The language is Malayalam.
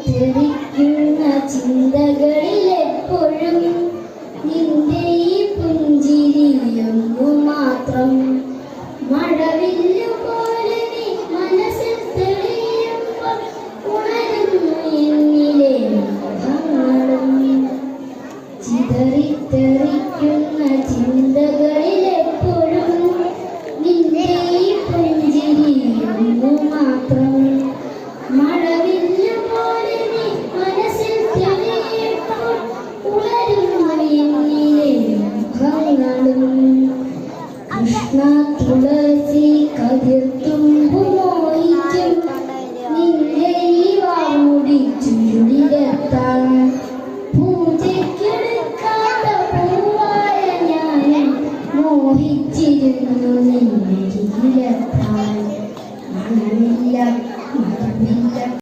ചിതറിത്തെറിക്കുന്ന ചിന്തകളിലെപ്പോഴും നിന്റെ ഈ പുഞ്ചിരിയൊന്നു മാത്രം. മഴവില്ലു പോലെ നീ മനസ്സിൽ തെളിയുമ്പോൾ ഉണരുന്നു എന്നിലെ മുഖങ്ങളും. ചിതറിത്തെറിക്കുന്ന ചിന്തകളിലെപ്പോഴും നിന്റെ ഈ പുഞ്ചിരിയൊന്നു മാത്രം. മഴവില്ലു പോലെ നീ മനസ്സിൽ തെളിയുമ്പോൾ ഉണരുന്നു എന്നിലെ മുഖങ്ങളും. കൃഷ്ണ തുളസി കതിർത്തുമ്പു മോഹിച്ചും നിന്റെ ഈ വാമുടി ചുരുളി